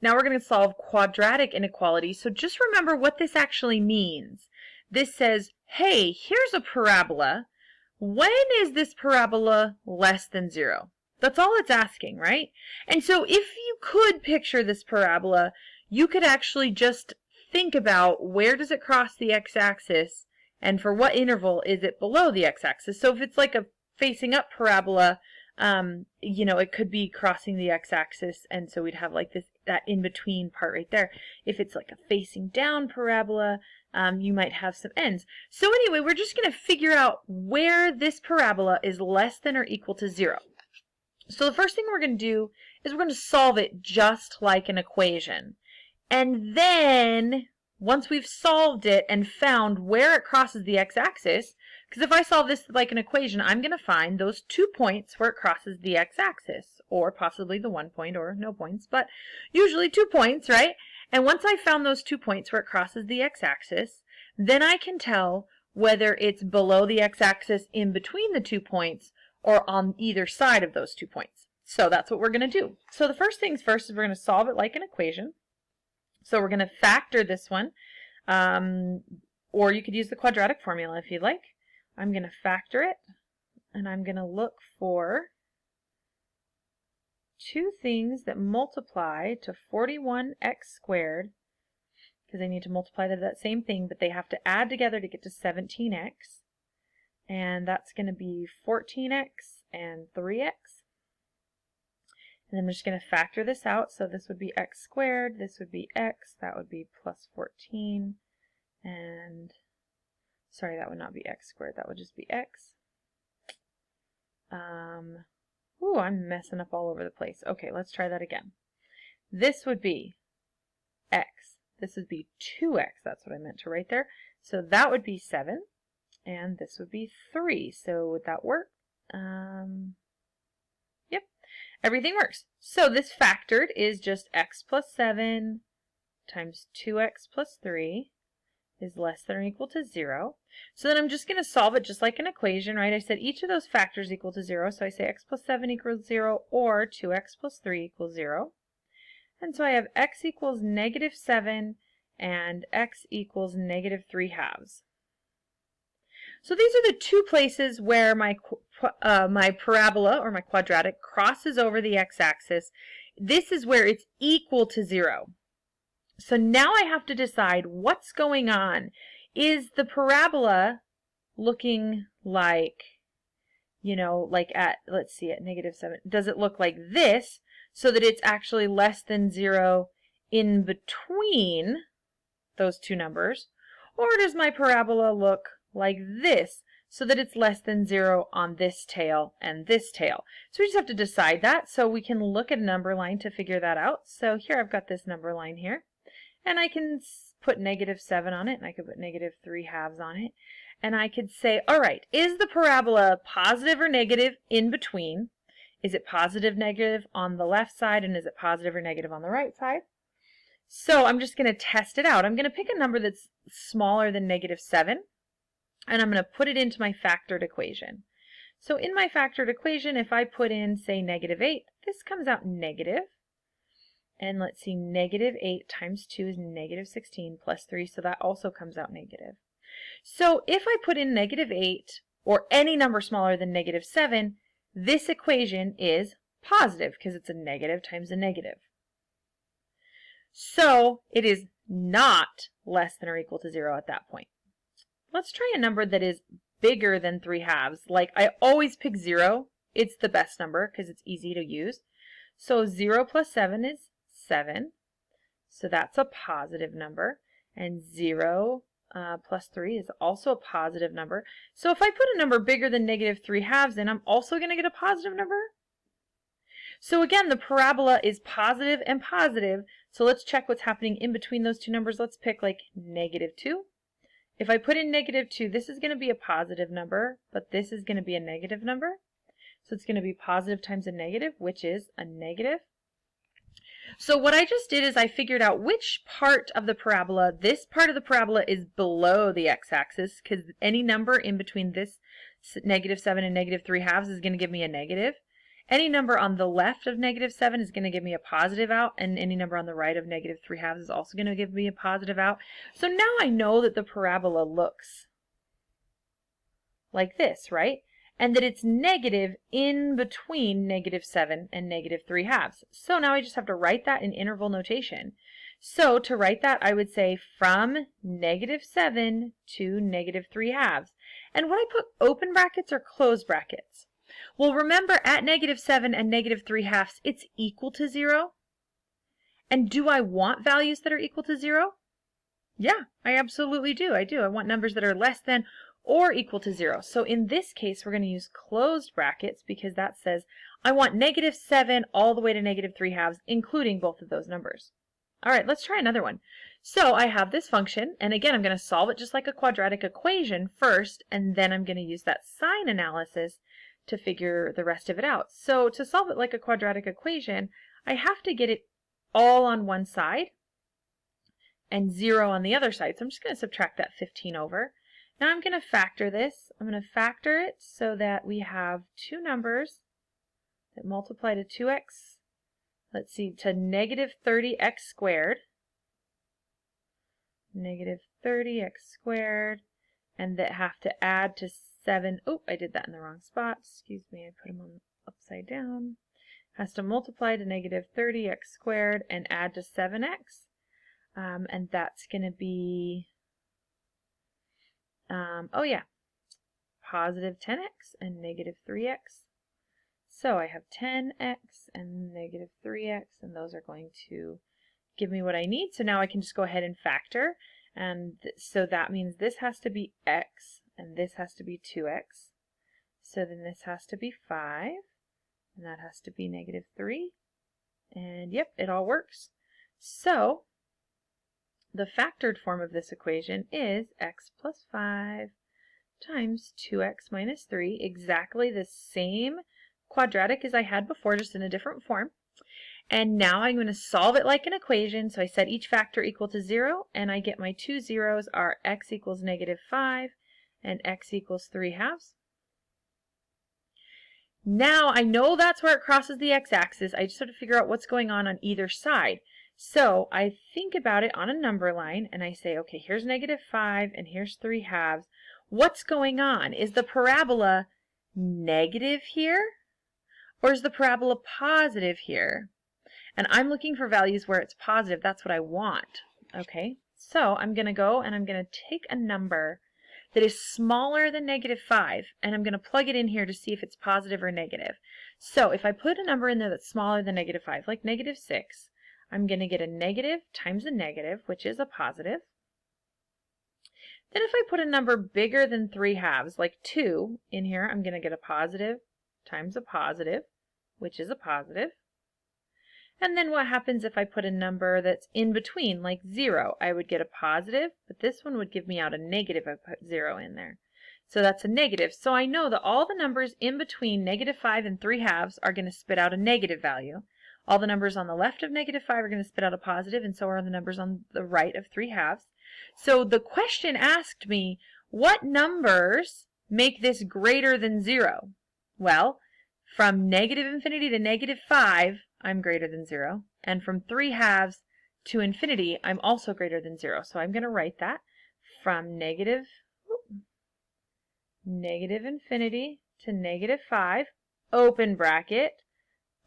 Now we're going to solve quadratic inequalities. So just remember what this actually means. This says, hey, here's a parabola. When is this parabola less than 0? That's all it's asking, right? And so if you could picture this parabola, you could actually just think about where does it cross the x-axis and for what interval is it below the x-axis. So if it's like a facing up parabola, you know, it could be crossing the x-axis, and so we'd have like that in-between part right there. If it's like a facing down parabola, you might have some ends. So anyway, we're just going to figure out where this parabola is less than or equal to 0. So the first thing we're going to do is we're going to solve it just like an equation. And then, once we've solved it and found where it crosses the x-axis, because if I solve this like an equation, I'm going to find those 2 points where it crosses the x-axis, or possibly the 1 point or no points, but usually 2 points, right? And once I found those 2 points where it crosses the x-axis, then I can tell whether it's below the x-axis in between the 2 points or on either side of those 2 points. So that's what we're going to do. So the first things first is we're going to solve it like an equation. So we're going to factor this one, or you could use the quadratic formula if you'd like. I'm going to factor it, and I'm going to look for two things that multiply to 41x squared, because they need to multiply to that same thing, but they have to add together to get to 17x. And that's going to be 14x and 3x. And I'm just going to factor this out. So this would be x squared, this would be x, that would be plus 14, and sorry, that would not be x squared, that would just be x. Ooh, I'm messing up all over the place. Okay, let's try that again. This would be x. This would be 2x. That's what I meant to write there. So that would be 7, and this would be 3. So would that work? Yep, everything works. So this factored is just x plus 7 times 2x plus 3 is less than or equal to 0. So then I'm just going to solve it just like an equation, right? I said each of those factors equal to 0, so I say x plus 7 equals 0 or 2x plus 3 equals 0. And so I have x equals negative 7 and x equals negative 3 halves. So these are the two places where my parabola or my quadratic crosses over the x-axis. This is where it's equal to 0. So now I have to decide what's going on. Is the parabola looking like, you know, like at, let's see, at negative 7, does it look like this so that it's actually less than 0 in between those two numbers? Or does my parabola look like this so that it's less than 0 on this tail and this tail? So we just have to decide that. So we can look at a number line to figure that out. So here I've got this number line here. And I can put negative 7 on it, and I could put negative 3 halves on it. And I could say, all right, is the parabola positive or negative in between? Is it positive, negative on the left side, and is it positive or negative on the right side? So I'm just going to test it out. I'm going to pick a number that's smaller than negative 7, and I'm going to put it into my factored equation. So in my factored equation, if I put in, say, negative 8, this comes out negative. And let's see, negative 8 times 2 is negative 16 plus 3, so that also comes out negative. So if I put in negative 8, or any number smaller than negative 7, this equation is positive, because it's a negative times a negative. So it is not less than or equal to 0 at that point. Let's try a number that is bigger than 3 halves. Like, I always pick 0. It's the best number, because it's easy to use. So 0 plus 7 is 7, so that's a positive number, and 0 plus 3 is also a positive number. So if I put a number bigger than negative 3 halves in, I'm also going to get a positive number. So again, the parabola is positive and positive, so let's check what's happening in between those two numbers. Let's pick like negative 2. If I put in negative 2, this is going to be a positive number, but this is going to be a negative number. So it's going to be positive times a negative, which is a negative. So what I just did is I figured out which part of the parabola, this part of the parabola is below the x-axis, because any number in between this negative 7 and negative 3 halves is going to give me a negative. Any number on the left of negative 7 is going to give me a positive out, and any number on the right of negative 3/2 is also going to give me a positive out. So now I know that the parabola looks like this, right? And that it's negative in between negative 7 and negative 3/2. So now I just have to write that in interval notation. So to write that, I would say from negative 7 to negative 3/2. And would I put open brackets or closed brackets? Well, remember at negative 7 and negative 3/2, it's equal to 0. And do I want values that are equal to 0? Yeah, I absolutely do. I do. I want numbers that are less than or equal to 0. So in this case, we're going to use closed brackets because that says I want negative 7 all the way to negative 3/2, including both of those numbers. All right, let's try another one. So I have this function, and again, I'm going to solve it just like a quadratic equation first, and then I'm going to use that sign analysis to figure the rest of it out. So to solve it like a quadratic equation, I have to get it all on one side and 0 on the other side. So I'm just going to subtract that 15 over. Now I'm going to factor this. I'm going to factor it so that we have two numbers that multiply to 2x, let's see, to negative 30x squared, negative 30x squared, and that have to add to 7. Oh, I did that in the wrong spot. Excuse me, I put them on upside down. Has to multiply to negative 30x squared and add to 7x. And that's going to be, positive 10x and negative 3x. So I have 10x and negative 3x, and those are going to give me what I need. So now I can just go ahead and factor. And so that means this has to be x, and this has to be 2x. So then this has to be 5, and that has to be negative 3. And yep, it all works. So the factored form of this equation is x plus 5 times 2x minus 3, exactly the same quadratic as I had before, just in a different form. And now I'm going to solve it like an equation. So I set each factor equal to 0, and I get my two zeros are x equals negative 5 and x equals 3/2. Now I know that's where it crosses the x-axis. I just have to figure out what's going on either side. So I think about it on a number line, and I say, okay, here's negative 5 and here's 3/2. What's going on? Is the parabola negative here, or is the parabola positive here? And I'm looking for values where it's positive. That's what I want. Okay, so I'm going to go and I'm going to take a number that is smaller than negative 5, and I'm going to plug it in here to see if it's positive or negative. So if I put a number in there that's smaller than negative 5, like negative 6, I'm going to get a negative times a negative, which is a positive. Then if I put a number bigger than 3/2, like 2, in here, I'm going to get a positive times a positive, which is a positive. And then what happens if I put a number that's in between, like 0? I would get a positive, but this one would give me out a negative if I put 0 in there. So that's a negative. So I know that all the numbers in between negative 5 and 3/2 are going to spit out a negative value. All the numbers on the left of negative 5 are going to spit out a positive, and so are the numbers on the right of 3/2. So the question asked me, what numbers make this greater than 0? Well, from negative infinity to negative 5, I'm greater than 0. And from 3/2 to infinity, I'm also greater than 0. So I'm going to write that from negative infinity to negative 5, open bracket,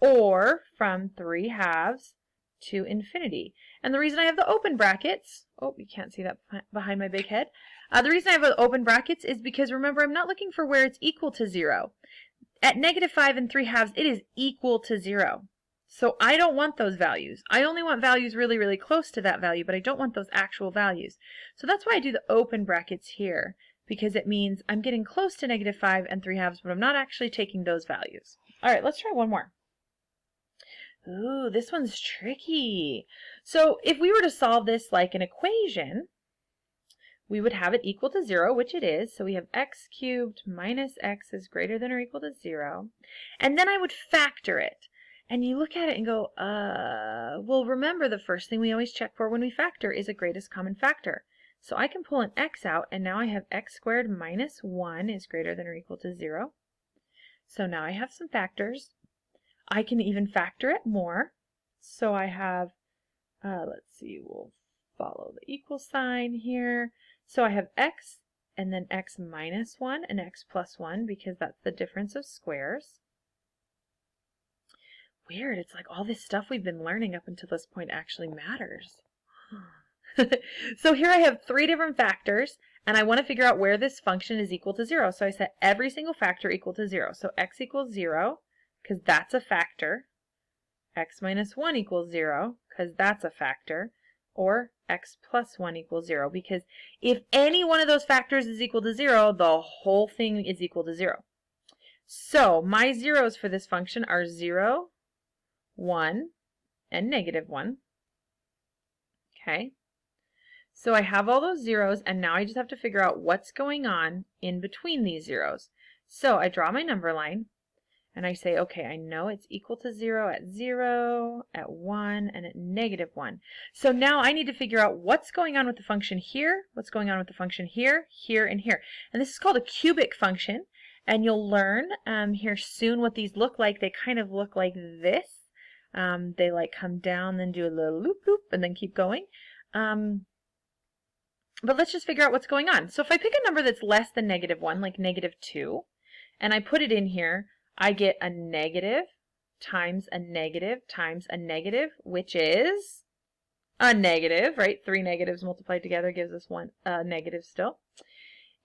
or from 3/2 to infinity. And the reason I have the open brackets, oh, you can't see that behind my big head. The reason I have the open brackets is because, remember, I'm not looking for where it's equal to 0. At negative 5 and 3/2, it is equal to 0. So I don't want those values. I only want values really, really close to that value, but I don't want those actual values. So that's why I do the open brackets here, because it means I'm getting close to negative 5 and 3/2, but I'm not actually taking those values. All right, let's try one more. Ooh, this one's tricky. So if we were to solve this like an equation, we would have it equal to 0, which it is. So we have x cubed minus x is greater than or equal to 0. And then I would factor it. And you look at it and go, well, remember the first thing we always check for when we factor is a greatest common factor. So I can pull an x out, and now I have x squared minus 1 is greater than or equal to 0. So now I have some factors. I can even factor it more. So I have, let's see, we'll follow the equal sign here. So I have x and then x minus 1 and x plus 1 because that's the difference of squares. Weird, it's like all this stuff we've been learning up until this point actually matters. So here I have 3 different factors, and I want to figure out where this function is equal to 0. So I set every single factor equal to 0. So x equals 0, because that's a factor. X minus 1 equals 0, because that's a factor. Or x plus 1 equals 0, because if any one of those factors is equal to 0, the whole thing is equal to 0. So my zeros for this function are 0, 1, and negative 1. Okay. So I have all those zeros, and now I just have to figure out what's going on in between these zeros. So I draw my number line, and I say, okay, I know it's equal to 0 at 0, at 1, and at negative 1. So now I need to figure out what's going on with the function here, what's going on with the function here, here, and here. And this is called a cubic function, and you'll learn here soon what these look like. They kind of look like this. They like come down, then do a little loop, loop, and then keep going. But let's just figure out what's going on. So if I pick a number that's less than negative 1, like negative 2, and I put it in here, I get a negative times a negative times a negative, which is a negative, right? 3 negatives multiplied together gives us one negative still.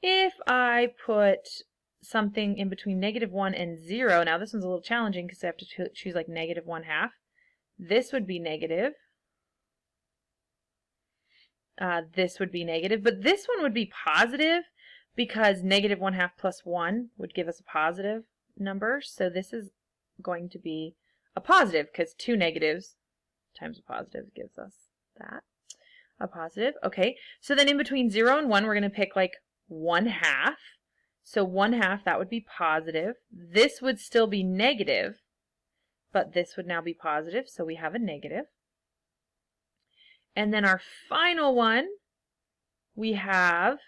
If I put something in between negative 1 and 0, now this one's a little challenging because I have to choose like negative 1/2. This would be negative. This would be negative, but this one would be positive because negative 1/2 plus 1 would give us a positive number. So this is going to be a positive because 2 negatives times a positive gives us that, a positive. Okay, so then in between 0 and 1, we're going to pick like 1/2. So 1/2, that would be positive. This would still be negative, but this would now be positive, so we have a negative. And then our final one, we have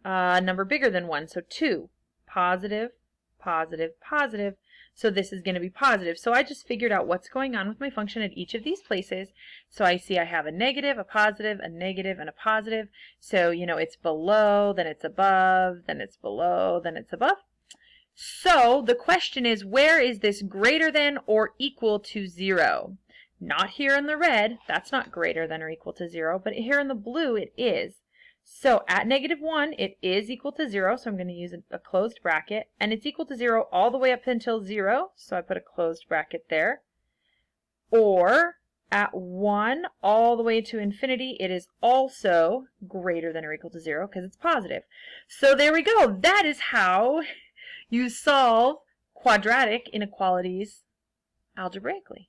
a number bigger than 1, so 2. Positive, positive, positive. So this is going to be positive. So I just figured out what's going on with my function at each of these places. So I see I have a negative, a positive, a negative, and a positive. So, you know, it's below, then it's above, then it's below, then it's above. So the question is, where is this greater than or equal to 0? Not here in the red, that's not greater than or equal to 0, but here in the blue it is. So at negative 1, it is equal to 0, so I'm going to use a closed bracket, and it's equal to 0 all the way up until 0, so I put a closed bracket there. Or at 1 all the way to infinity, it is also greater than or equal to 0 because it's positive. So there we go. That is how you solve quadratic inequalities algebraically.